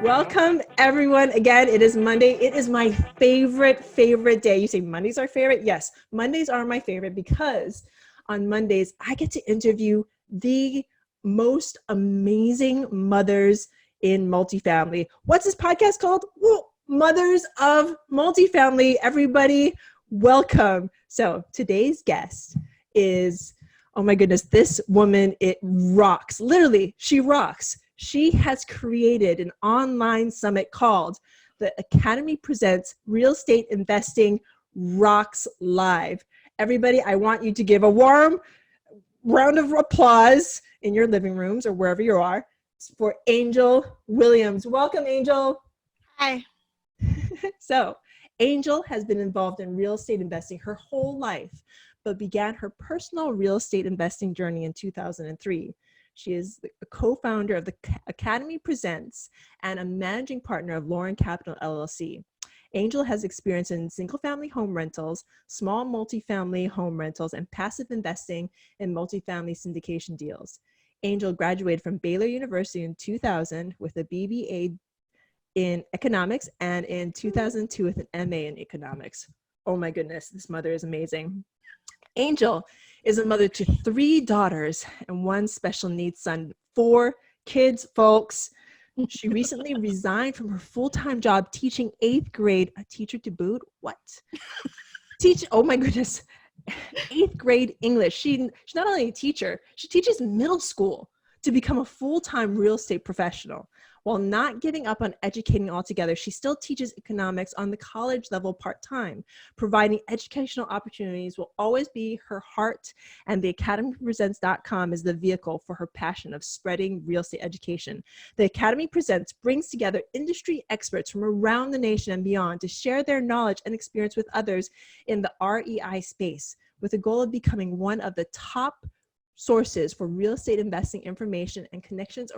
Welcome everyone. Again, it is Monday. It is my favorite day. You say Mondays are favorite? Yes, Mondays are my favorite because on Mondays, I get to interview the most amazing mothers in multifamily. What's this podcast called? Well, Mothers of Multifamily. Everybody, welcome. So today's guest is, oh my goodness, this woman, it rocks. Literally, she rocks. She has created an online summit called the Academy Presents Real Estate Investing Rocks Live. Everybody, I want you to give a warm round of applause in your living rooms or wherever you are for Angel Williams. Welcome, Angel. Hi. So, Angel has been involved in real estate investing her whole life, but began her personal real estate investing journey in 2003. She is a co-founder of the Academy Presents and a managing partner of Lorren Capital LLC. Angel has experience in single-family home rentals, small multifamily home rentals, and passive investing in multifamily syndication deals. Angel graduated from Baylor University in 2000 with a BBA in economics and in 2002 with an MA in economics. Oh my goodness, this mother is amazing. Angel is a mother to 3 daughters and 1 special needs son. 4 kids, folks. She recently resigned from her full-time job teaching 8th grade, a teacher to boot. What? Oh my goodness. 8th grade English. She's not only a teacher, she teaches middle school to become a full-time real estate professional. While not giving up on educating altogether, she still teaches economics on the college level part-time. Providing educational opportunities will always be her heart, and the academypresents.com is the vehicle for her passion of spreading real estate education. The Academy Presents brings together industry experts from around the nation and beyond to share their knowledge and experience with others in the REI space, with the goal of becoming one of the top sources for real estate investing information and connections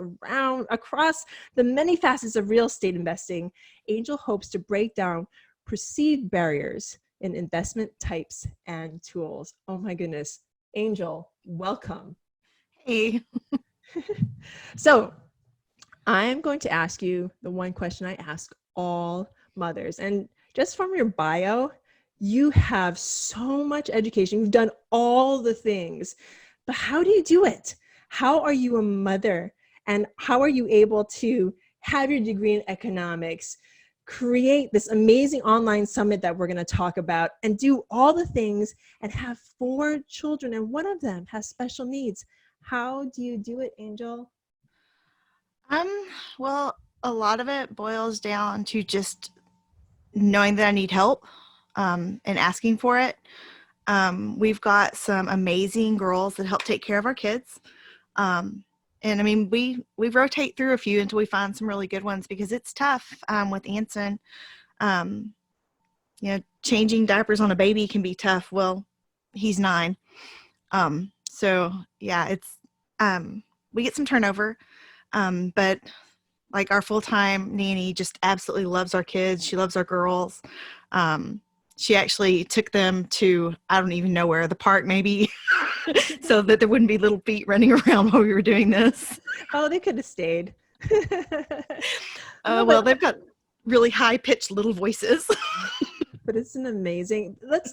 across the many facets of real estate investing. Angel hopes to break down perceived barriers in investment types and tools. Oh my goodness. Angel, welcome. Hey. So I'm going to ask you the one question I ask all mothers. And just from your bio, you have so much education. You've done all the things. But how do you do it? How are you a mother? And how are you able to have your degree in economics, create this amazing online summit that we're going to talk about, and do all the things and have 4 children and one of them has special needs? How do you do it, Angel? Well, a lot of it boils down to just knowing that I need help, and asking for it. We've got some amazing girls that help take care of our kids. And I mean, we rotate through a few until we find some really good ones, because it's tough, with Anson. Changing diapers on a baby can be tough. Well, he's 9. So yeah, it's, we get some turnover. But like our full-time nanny just absolutely loves our kids. She loves our girls. She actually took them to, I don't even know where, the park maybe, so that there wouldn't be little feet running around while we were doing this. Oh, they could have stayed. Well, they've got really high-pitched little voices. But it's an amazing, let's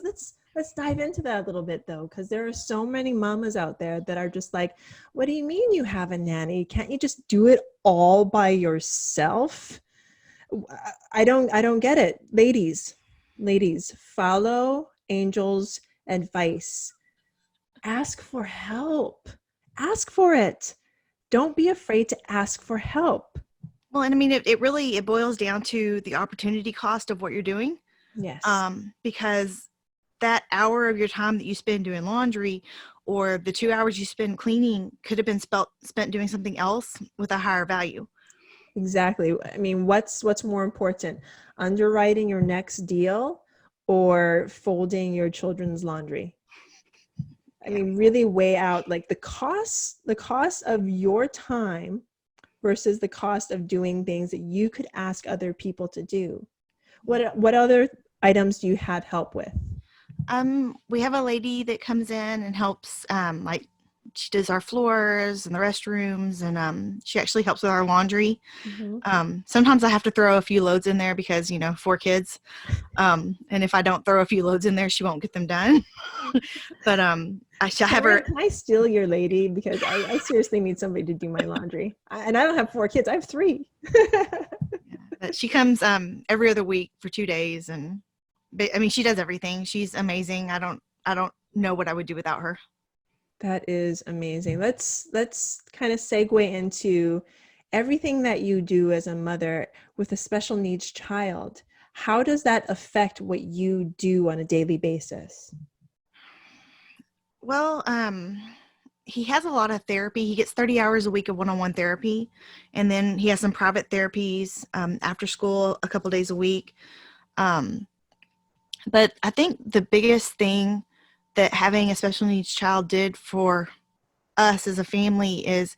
dive into that a little bit though, because there are so many mamas out there that are just like, what do you mean you have a nanny? Can't you just do it all by yourself? I don't get it. Ladies, follow Angel's advice. Ask for help. Ask for it. Don't be afraid to ask for help. Well, and I mean, it really boils down to the opportunity cost of what you're doing. Yes. Because that hour of your time that you spend doing laundry, or the 2 hours you spend cleaning, could have been spent doing something else with a higher value. Exactly. I mean, what's more important, underwriting your next deal or folding your children's laundry? I mean, really weigh out like the cost of your time versus the cost of doing things that you could ask other people to do. What other items do you have help with? We have a lady that comes in and helps, like she does our floors and the restrooms, and she actually helps with our laundry. Sometimes I have to throw a few loads in there because, 4 kids. And if I don't throw a few loads in there, she won't get them done. But I shall have her. Can I steal your lady? Because I seriously need somebody to do my laundry. And I don't have 4 kids. I have 3. But she comes every other week for 2 days, and she does everything. She's amazing. I don't know what I would do without her. That is amazing. Let's kind of segue into everything that you do as a mother with a special needs child. How does that affect what you do on a daily basis? Well, he has a lot of therapy. He gets 30 hours a week of one-on-one therapy, and then he has some private therapies after school a couple days a week. But I think the biggest thing that having a special needs child did for us as a family is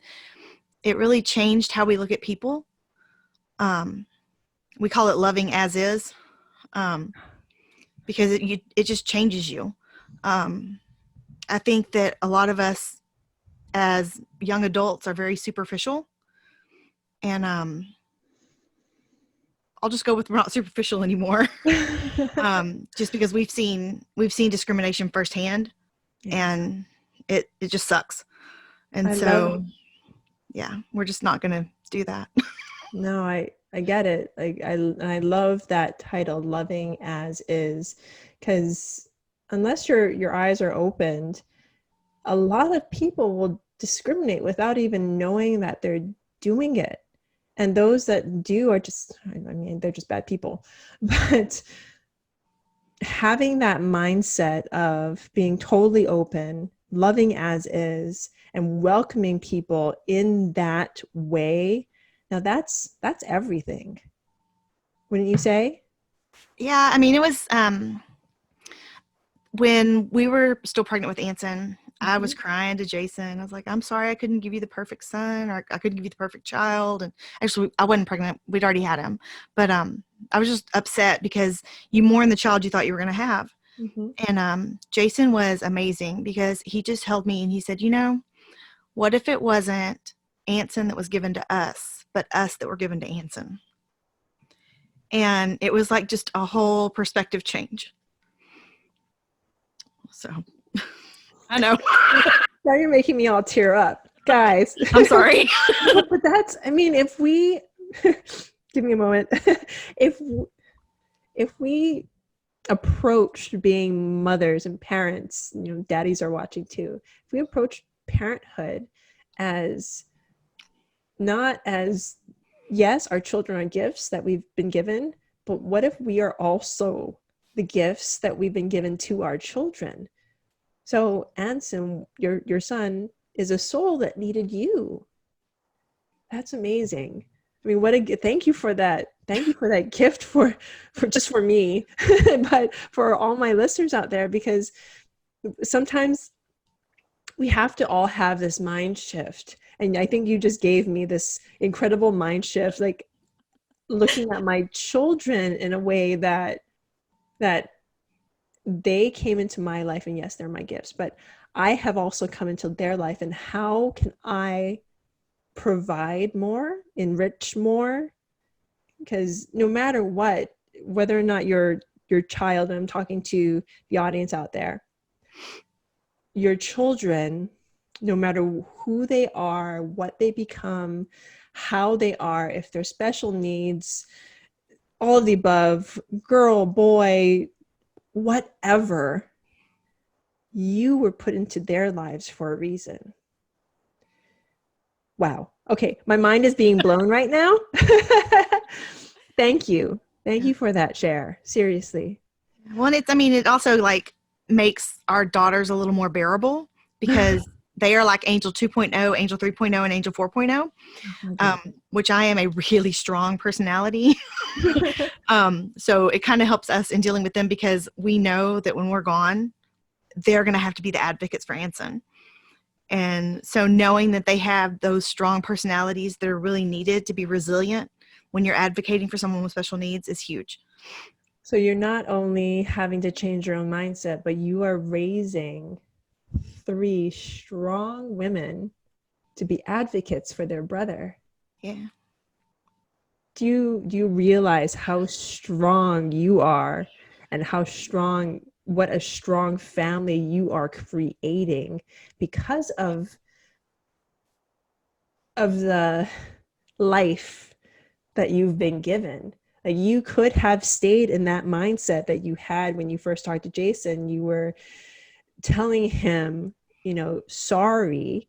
it really changed how we look at people. We call it loving as is, because it just changes you. I think that a lot of us as young adults are very superficial, and I'll just go with we're not superficial anymore. Just because we've seen discrimination firsthand, and it just sucks. And we're just not going to do that. No, I get it. I love that title, Loving as Is, because unless your eyes are opened, a lot of people will discriminate without even knowing that they're doing it. And those that do are just, they're just bad people. But having that mindset of being totally open, loving as is, and welcoming people in that way, now that's everything. Wouldn't you say? Yeah, it was when we were still pregnant with Anson, I was crying to Jason. I was like, I'm sorry I couldn't give you the perfect son, or I couldn't give you the perfect child. And actually, I wasn't pregnant. We'd already had him. But I was just upset because you mourn the child you thought you were going to have. And Jason was amazing because he just held me and he said, what if it wasn't Anson that was given to us, but us that were given to Anson? And it was like just a whole perspective change. So I know. Now you're making me all tear up, guys. I'm sorry. But that's, if we, give me a moment. If we approached being mothers and parents, daddies are watching too. If we approach parenthood as not as, yes, our children are gifts that we've been given, but what if we are also the gifts that we've been given to our children? So Anson, your son, is a soul that needed you. That's amazing. Thank you for that. Thank you for that gift for just for me, but for all my listeners out there, because sometimes we have to all have this mind shift. And I think you just gave me this incredible mind shift, like looking at my children in a way that they came into my life, and yes, they're my gifts, but I have also come into their life, and how can I provide more, enrich more? Because no matter what, whether or not your child, and I'm talking to the audience out there, your children, no matter who they are, what they become, how they are, if they're special needs, all of the above, girl, boy, whatever, you were put into their lives for a reason. Wow. Okay. My mind is being blown right now. Thank you. Thank you for that share. Seriously. Well, it also makes our daughters a little more bearable because they are like Angel 2.0, Angel 3.0, and Angel 4.0, which I am a really strong personality. So it kind of helps us in dealing with them because we know that when we're gone, they're going to have to be the advocates for Anson. And so knowing that they have those strong personalities that are really needed to be resilient when you're advocating for someone with special needs is huge. So you're not only having to change your own mindset, but you are raising three strong women to be advocates for their brother. Yeah. Do you realize how strong you are and what a strong family you are creating because of the life that you've been given? Like, you could have stayed in that mindset that you had when you first talked to Jason. You were telling him, sorry,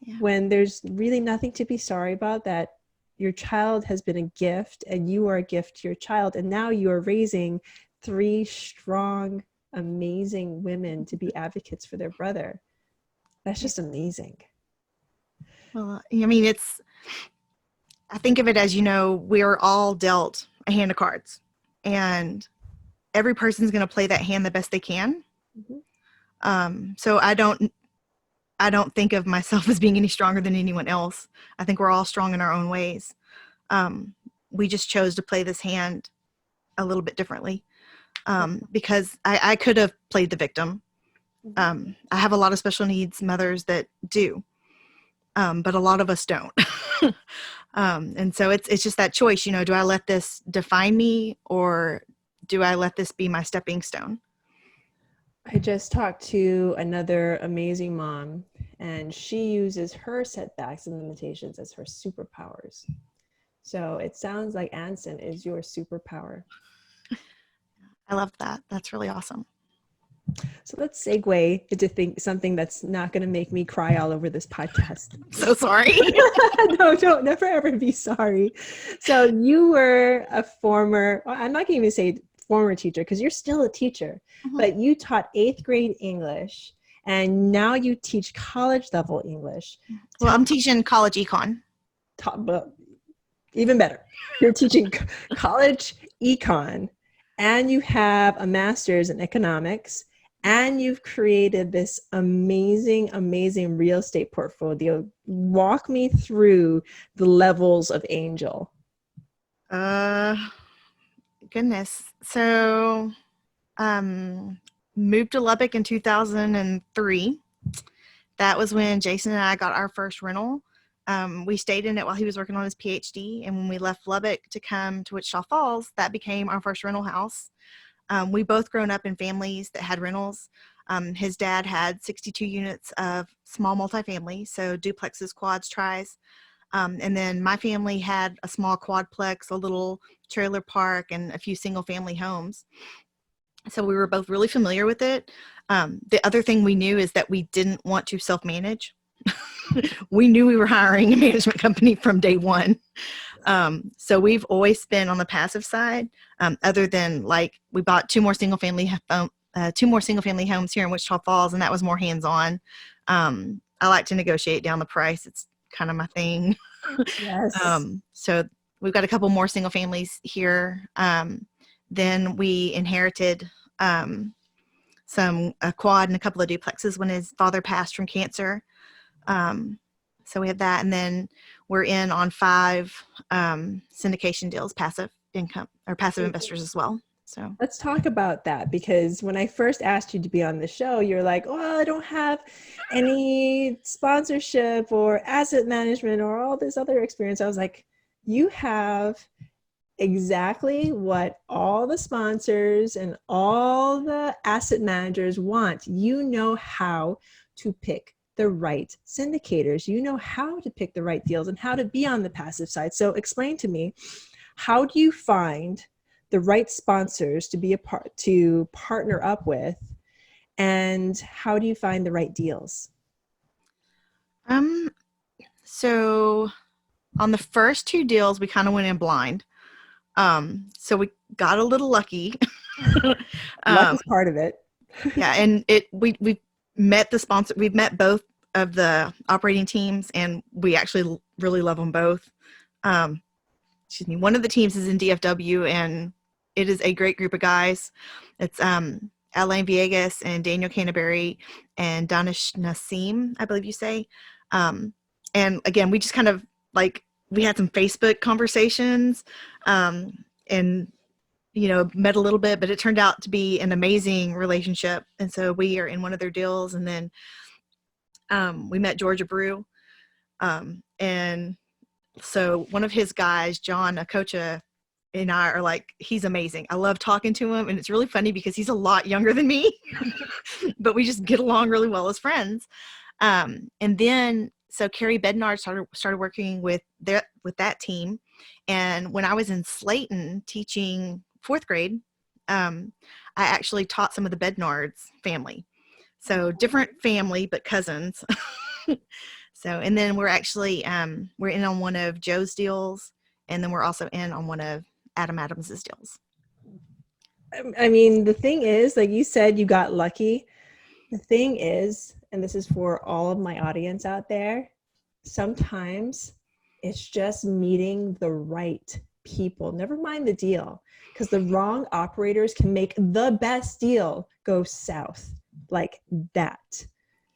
Yeah. when there's really nothing to be sorry about, that your child has been a gift and you are a gift to your child. And now you are raising three strong, amazing women to be advocates for their brother. That's just amazing. Well, I mean, I think of it as, we're all dealt a hand of cards, and every person's going to play that hand the best they can. So I don't think of myself as being any stronger than anyone else. I think we're all strong in our own ways. We just chose to play this hand a little bit differently, because I could have played the victim. I have a lot of special needs mothers that do, but a lot of us don't. And so it's just that choice, do I let this define me, or do I let this be my stepping stone? I just talked to another amazing mom, and she uses her setbacks and limitations as her superpowers. So it sounds like Anson is your superpower. I love that. That's really awesome. So let's segue into something that's not going to make me cry all over this podcast. So sorry. No, don't never ever be sorry. So you were a former, I'm not going to even say former teacher because you're still a teacher, but you taught 8th grade English, and now you teach college level English. Well, I'm teaching college econ. Even better. You're teaching college econ, and you have a master's in economics, and you've created this amazing, amazing real estate portfolio. Walk me through the levels of Angel. Goodness. So, moved to Lubbock in 2003. That was when Jason and I got our first rental. We stayed in it while he was working on his PhD. And when we left Lubbock to come to Wichita Falls, that became our first rental house. We both grown up in families that had rentals. His dad had 62 units of small multifamily, so duplexes, quads, tris. And then my family had a small quadplex, a little trailer park, and a few single family homes. So we were both really familiar with it. The other thing we knew is that we didn't want to self-manage. We knew we were hiring a management company from day one. So we've always been on the passive side, other than like we bought two more single family homes here in Wichita Falls, and that was more hands-on. I like to negotiate down the price. It's kind of my thing. Yes. So we've got a couple more single families here. Then we inherited a quad and a couple of duplexes when his father passed from cancer. So we have that, and then we're in on 5 syndication deals, passive income or passive investors as well. So let's talk about that, because when I first asked you to be on the show, you're like, oh, I don't have any sponsorship or asset management or all this other experience. I was like, you have exactly what all the sponsors and all the asset managers want. You know how to pick the right syndicators. You know how to pick the right deals and how to be on the passive side. So explain to me, how do you find the right sponsors to partner up with, and how do you find the right deals? So on the first 2 deals, we kind of went in blind. So we got a little lucky. Luck is part of it. Yeah, and we met the sponsor. We've met both of the operating teams, and we actually really love them both. One of the teams is in DFW, and it is a great group of guys. It's Alain Villegas and Daniel Canterbury and Danish Nassim, I believe you say. And again, we just kind of we had some Facebook conversations, and met a little bit, but it turned out to be an amazing relationship. And so we are in one of their deals. And then we met Georgia Brew. And so one of his guys, John Akocha, and I are like, he's amazing. I love talking to him. And it's really funny because he's a lot younger than me, but we just get along really well as friends. And then, so Carrie Bednard started working with that team. And when I was in Slayton teaching fourth grade, I actually taught some of the Bednards family. So different family, but cousins. So, and then we're actually, we're in on one of Joe's deals. And then we're also in on one of Adam Adams's deals. I mean, the thing is, like you said, you got lucky. The thing is, and this is for all of my audience out there, sometimes it's just meeting the right people. Never mind the deal, because the wrong operators can make the best deal go south like that.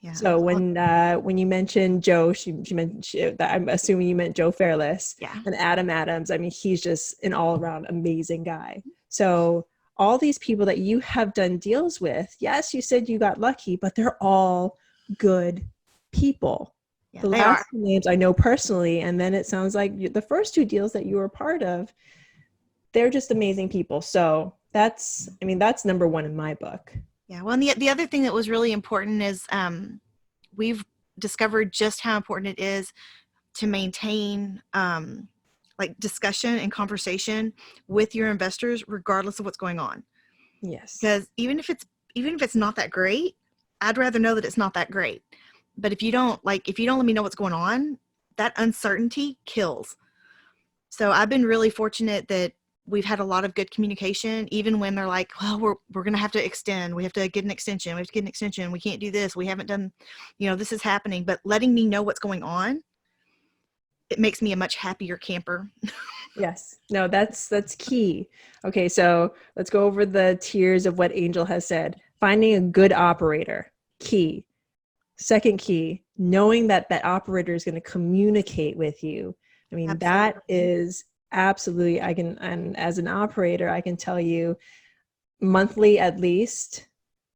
Yeah. So when you mentioned Joe, she mentioned that, I'm assuming you meant Joe Fairless. Yeah. And Adam Adams. I mean, he's just an all-around amazing guy. So all these people that you have done deals with, yes, you said you got lucky, but they're all good people. Yeah, the last two names I know personally, and then it sounds like the first two deals that you were part of, they're just amazing people. So that's number one in my book. Yeah. Well, and the other thing that was really important is we've discovered just how important it is to maintain like discussion and conversation with your investors, regardless of what's going on. Yes. Because even if it's not that great, I'd rather know that it's not that great. But if you don't let me know what's going on, that uncertainty kills. So I've been really fortunate that we've had a lot of good communication, even when they're like, well, we're going to have to extend. We have to get an extension. We have to get an extension. We can't do this. We haven't done, this is happening. But letting me know what's going on, it makes me a much happier camper. Yes. No, that's key. Okay. So let's go over the tiers of what Angel has said. Finding a good operator, key. Second key, knowing that operator is going to communicate with you. I mean, absolutely. That is absolutely, and as an operator, I can tell you monthly at least.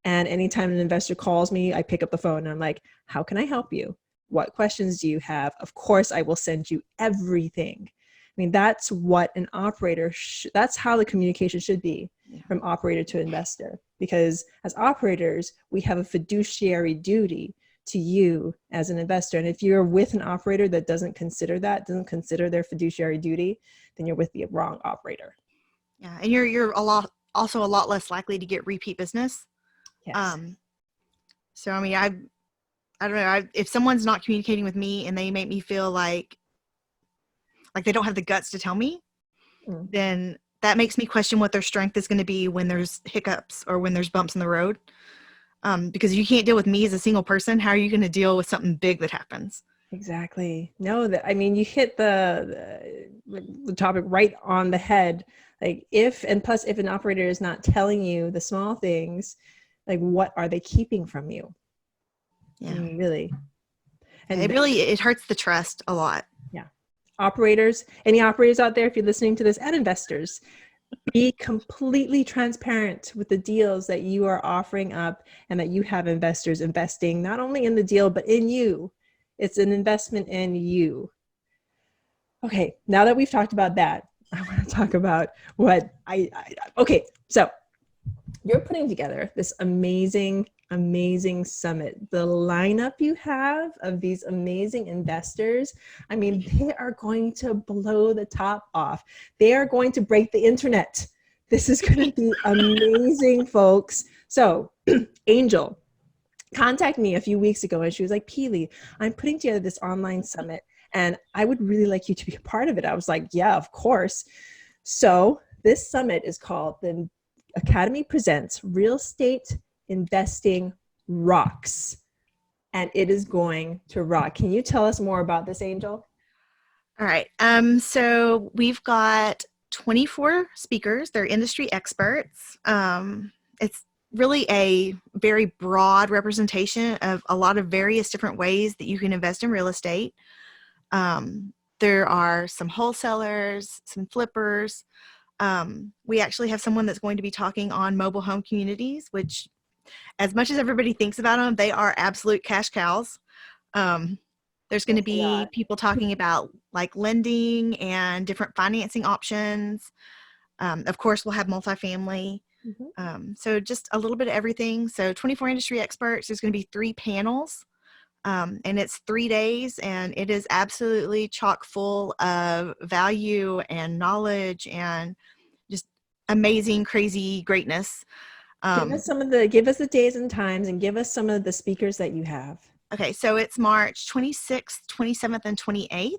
And anytime an investor calls me, I pick up the phone and I'm like, how can I help you? What questions do you have? Of course, I will send you everything. I mean, that's what an operator, that's how the communication should be from operator to investor. Because as operators, we have a fiduciary duty to you as an investor. And if you're with an operator that doesn't consider their fiduciary duty, then you're with the wrong operator. Yeah. And you're also a lot less likely to get repeat business. Yes. So, I mean, I don't know, if someone's not communicating with me and they make me feel like they don't have the guts to tell me, then that makes me question what their strength is going to be when there's hiccups or when there's bumps in the road. Because you can't deal with me as a single person. How are you going to deal with something big that happens? Exactly. No, you hit the topic right on the head. Like if an operator is not telling you the small things, like what are they keeping from you? Yeah. I mean, really. And it hurts the trust a lot. Yeah. Operators, any operators out there, if you're listening to this, and investors, be completely transparent with the deals that you are offering up and that you have investors investing not only in the deal, but in you. It's an investment in you. Okay, now that we've talked about that, I want to talk about what okay, so you're putting together this amazing summit. The lineup you have of these amazing investors, I mean, they are going to blow the top off. They are going to break the internet. This is going to be amazing, folks. So Angel contacted me a few weeks ago and she was like, Peely, I'm putting together this online summit and I would really like you to be a part of it. I was like, yeah, of course. So this summit is called the Academy Presents Real Estate Investing Rocks, and it is going to rock. Can you tell us more about this, Angel? All right. So we've got 24 speakers. They're industry experts. It's really a very broad representation of a lot of various different ways that you can invest in real estate. There are some wholesalers, some flippers, We actually have someone that's going to be talking on mobile home communities, which, as much as everybody thinks about them, they are absolute cash cows. There's going to Yes, they be are. people talking about like lending and different financing options. Of course, we'll have multifamily. Mhm. So just a little bit of everything. So 24 industry experts. There's going to be 3 panels. And it's 3 days, and it is absolutely chock full of value and knowledge and just amazing, crazy greatness. Um, Give us the days and times, and give us some of the speakers that you have. okay, so it's March 26th, 27th, and 28th.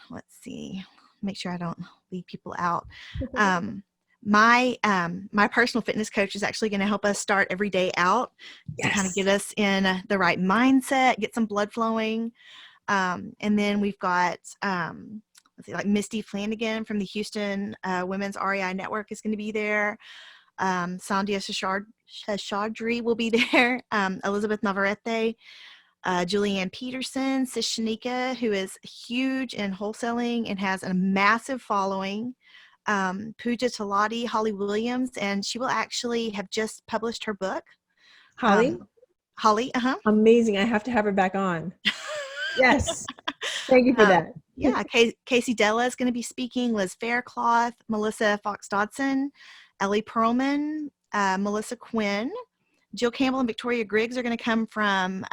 Let's see, make sure I don't leave people out. My personal fitness coach is actually going to help us start every day out to kind of Yes. get us in the right mindset, get some blood flowing. And then we've got let's see, like Misty Flanagan from the Houston Women's REI Network is going to be there. Sandhya Shashadri will be there. Elizabeth Navarrete, Julianne Peterson, Sis Shanika, who is huge in wholesaling and has a massive following. Pooja Talati, Holly Williams, and she will actually have just published her book. Holly, Holly, amazing. I have to have her back on. Yes. Thank you for that. Yeah, Casey Della is going to be speaking, Liz Faircloth, Melissa Fox Dodson, Ellie Perlman, Melissa Quinn, Jill Campbell and Victoria Griggs are going to come from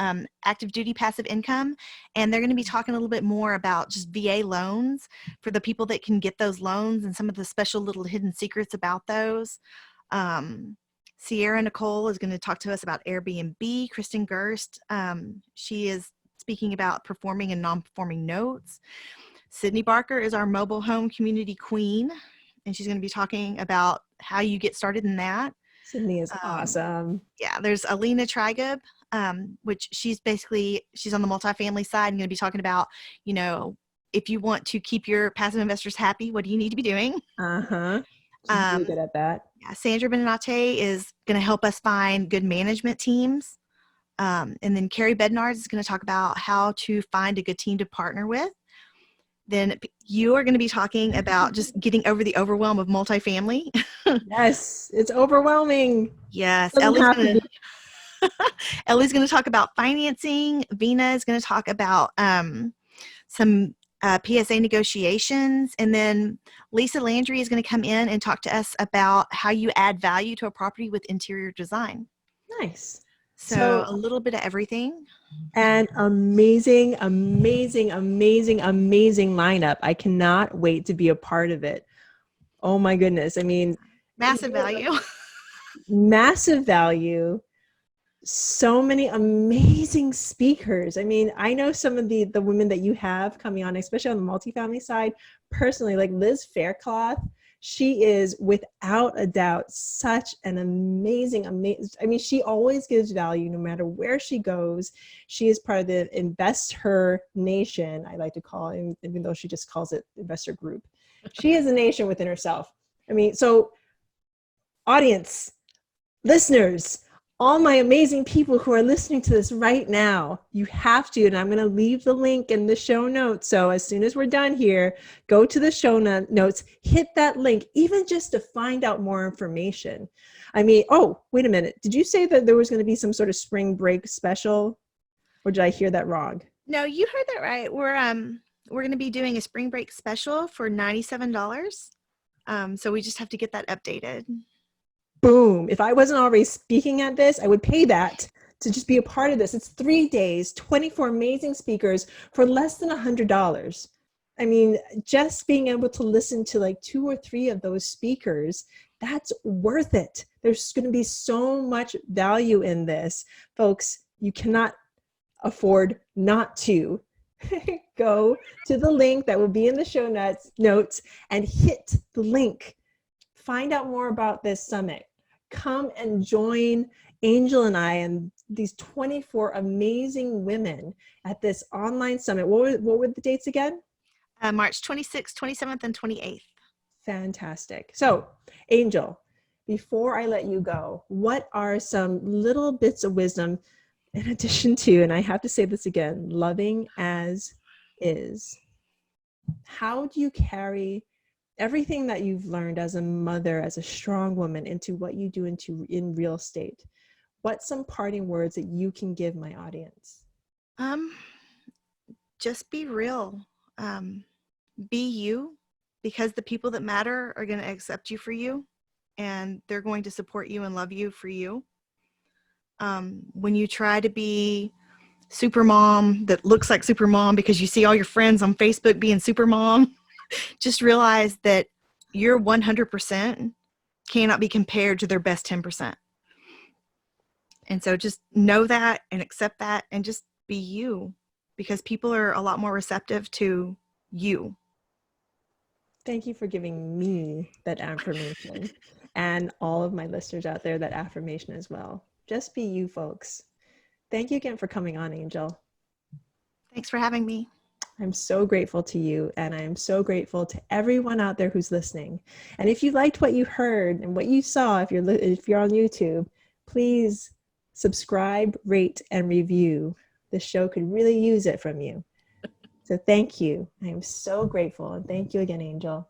Active Duty Passive Income, and they're going to be talking a little bit more about just VA loans for the people that can get those loans and some of the special little hidden secrets about those. Sierra Nicole is going to talk to us about Airbnb. Kristen Gerst, she is speaking about performing and non-performing notes. Sydney Barker is our mobile home community queen, and she's going to be talking about how you get started in that. Sydney is awesome. Yeah, there's Alina Trigub, which she's on the multifamily side and going to be talking about, if you want to keep your passive investors happy, what do you need to be doing? Uh-huh. She's really good at that. Yeah, Sandra Benanate is going to help us find good management teams. And then Carrie Bednards is going to talk about how to find a good team to partner with. Then you are going to be talking about just getting over the overwhelm of multifamily. Yes, it's overwhelming. Yes, Doesn't have to be. Ellie's going to talk about financing. Vina is going to talk about some PSA negotiations. And then Lisa Landry is going to come in and talk to us about how you add value to a property with interior design. Nice. So a little bit of everything. And amazing, amazing, amazing, amazing lineup. I cannot wait to be a part of it. Oh my goodness. I mean, massive value. Massive value. So many amazing speakers. I mean, I know some of the women that you have coming on, especially on the multifamily side, personally, like Liz Faircloth. She is without a doubt such an amazing, I mean, she always gives value no matter where she goes. She is part of the Invest Her Nation, I like to call it, even though she just calls it Investor Group. She is a nation within herself. I mean, so audience, listeners, all my amazing people who are listening to this right now, you have to, and I'm going to leave the link in the show notes. So as soon as we're done here, go to the show notes, hit that link, even just to find out more information. I mean, oh, wait a minute. Did you say that there was going to be some sort of spring break special? Or did I hear that wrong? No, you heard that right. We're going to be doing a spring break special for $97. So we just have to get that updated. Boom. If I wasn't already speaking at this, I would pay that to just be a part of this. It's 3 days, 24 amazing speakers for less than $100. I mean, just being able to listen to like 2 or 3 of those speakers, that's worth it. There's going to be so much value in this. Folks, you cannot afford not to. Go to the link that will be in the show notes and hit the link. Find out more about this summit. Come and join Angel and I and these 24 amazing women at this online summit. What were the dates again? March 26th, 27th, and 28th. Fantastic. So, Angel, before I let you go, what are some little bits of wisdom in addition to, and I have to say this again, loving as is? How do you carry everything that you've learned as a mother, as a strong woman, into what you do in real estate, what's some parting words that you can give my audience? Um, just be real. Um, be you, because the people that matter are going to accept you for you, and they're going to support you and love you for you. When you try to be super mom that looks like super mom because you see all your friends on Facebook being super mom, just realize that your 100% cannot be compared to their best 10%. And so just know that and accept that and just be you, because people are a lot more receptive to you. Thank you for giving me that affirmation, and all of my listeners out there that affirmation as well. Just be you, folks. Thank you again for coming on, Angel. Thanks for having me. I'm so grateful to you, and I'm so grateful to everyone out there who's listening. And if you liked what you heard and what you saw, if you're on YouTube, please subscribe, rate, and review. The show could really use it from you. So thank you. I am so grateful, and thank you again, Angel.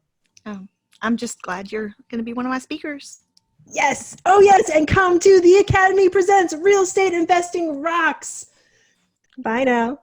I'm just glad you're going to be one of my speakers. Yes. Oh, yes. And come to the Academy Presents Real Estate Investing Rocks. Bye now.